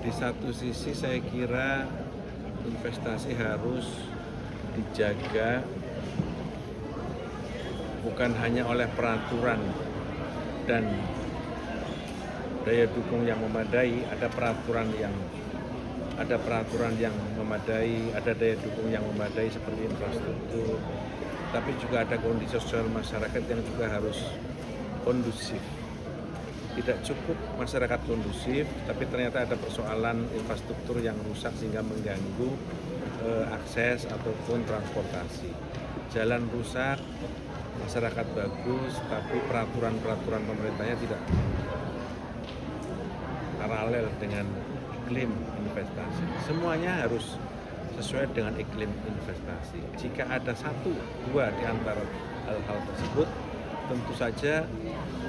Di satu sisi saya kira investasi harus dijaga bukan hanya oleh peraturan dan daya dukung yang memadai, ada peraturan yang memadai, ada daya dukung yang memadai seperti infrastruktur, tapi juga ada kondisi sosial masyarakat yang juga harus kondusif. Tidak cukup masyarakat kondusif, tapi ternyata ada persoalan infrastruktur yang rusak sehingga mengganggu akses ataupun transportasi. Jalan rusak, masyarakat bagus, tapi peraturan-peraturan pemerintahnya tidak paralel dengan iklim investasi. Semuanya harus sesuai dengan iklim investasi. Jika ada satu, dua di antara hal-hal tersebut, tentu saja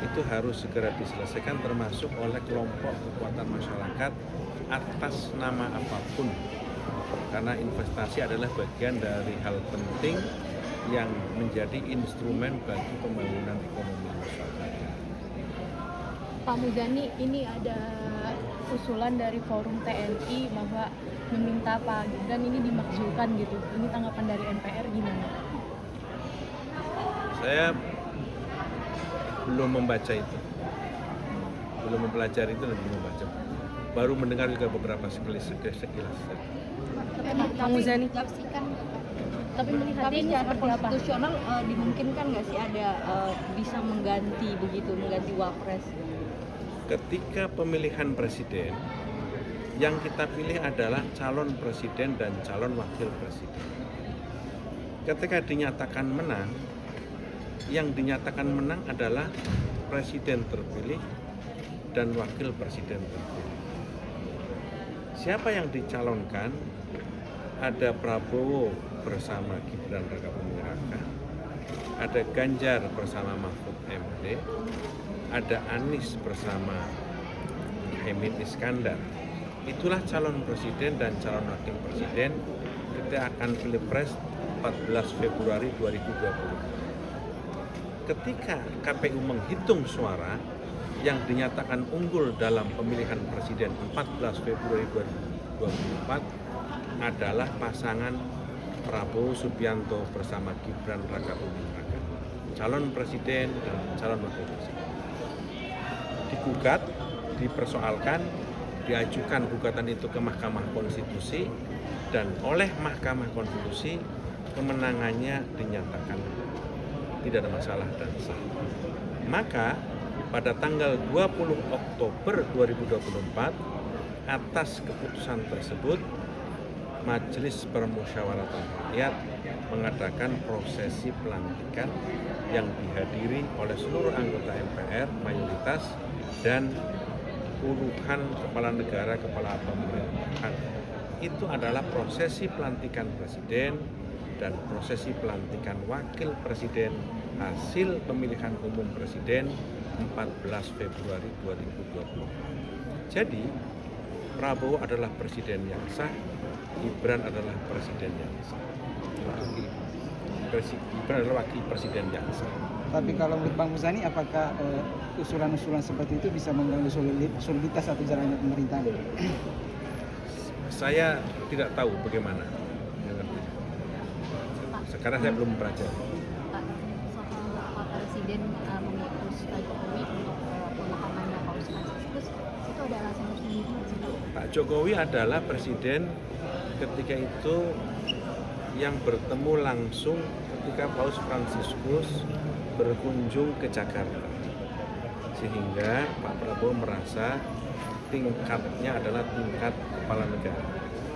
itu harus segera diselesaikan termasuk oleh kelompok kekuatan masyarakat atas nama apapun. Karena investasi adalah bagian dari hal penting yang menjadi instrumen bagi pembangunan ekonomi masyarakat. Pak Muzani, ini ada usulan dari Forum TNI bahwa meminta Pak Gibran ini dimakzulkan gitu. Ini tanggapan dari MPR gimana? Saya belum membaca itu, belum mempelajari itu dan belum membaca. Baru mendengar juga beberapa sekilas. Pak Muzani, Tapi melihatnya secara konstitusional dimungkinkan nggak sih ada bisa mengganti wapres? Ketika pemilihan presiden, yang kita pilih adalah calon presiden dan calon wakil presiden. Ketika dinyatakan menang, yang dinyatakan menang adalah presiden terpilih dan wakil presiden terpilih. Siapa yang dicalonkan? Ada Prabowo bersama Gibran Rakabuming Raka, ada Ganjar bersama Mahfud MD, ada Anies bersama Muhaimin Iskandar. Itulah calon presiden dan calon wakil presiden. Kita akan pilpres 14 Februari 2020. Ketika KPU menghitung suara yang dinyatakan unggul dalam pemilihan presiden 14 Februari 2024 adalah pasangan Prabowo Subianto bersama Gibran Rakabuming Raka, calon presiden dan calon wakil presiden. Digugat, dipersoalkan, diajukan gugatan itu ke Mahkamah Konstitusi, dan oleh Mahkamah Konstitusi kemenangannya dinyatakan tidak ada masalah dan sah. Maka pada tanggal 20 Oktober 2024 atas keputusan tersebut Majelis Permusyawaratan Rakyat mengadakan prosesi pelantikan yang dihadiri oleh seluruh anggota MPR mayoritas dan puluhan kepala negara, kepala pemerintahan. Itu adalah prosesi pelantikan presiden dan prosesi pelantikan wakil presiden hasil pemilihan umum presiden 14 Februari 2020. Jadi Prabowo adalah presiden yang sah, Gibran adalah presiden yang sah. Gibran adalah wakil presiden yang sah. Tapi kalau menurut Bang Muzani, apakah usulan-usulan seperti itu bisa mengganggu soliditas atau jalannya pemerintahan? Saya tidak tahu bagaimana. Sekarang saya belum mempelajari. Pak, soal Pak Presiden mengutus Pak Jokowi untuk pemakamannya Paus Franciscus, itu ada alasan resmi nggak sih? Pak Jokowi adalah presiden ketika itu yang bertemu langsung ketika Paus Franciscus berkunjung ke Jakarta, sehingga Pak Prabowo merasa tingkatnya adalah tingkat kepala negara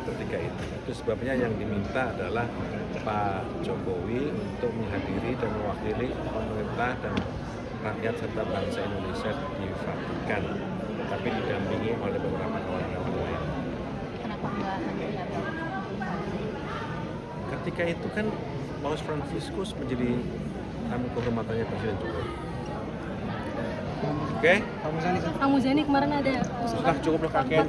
ketika itu. Itu sebabnya yang diminta adalah Pak Jokowi untuk menghadiri dan mewakili pemerintah dan rakyat serta bangsa Indonesia di Vatikan, tapi didampingi oleh beberapa kawan-kawan lain. Kenapa nggak menteri atau Ketika itu kan Paus Franciscus menjadi tamu kehormatannya Presiden Jokowi. Oke? Pak Muzani, Pak Muzani kemarin ada Sudah cukup kakek.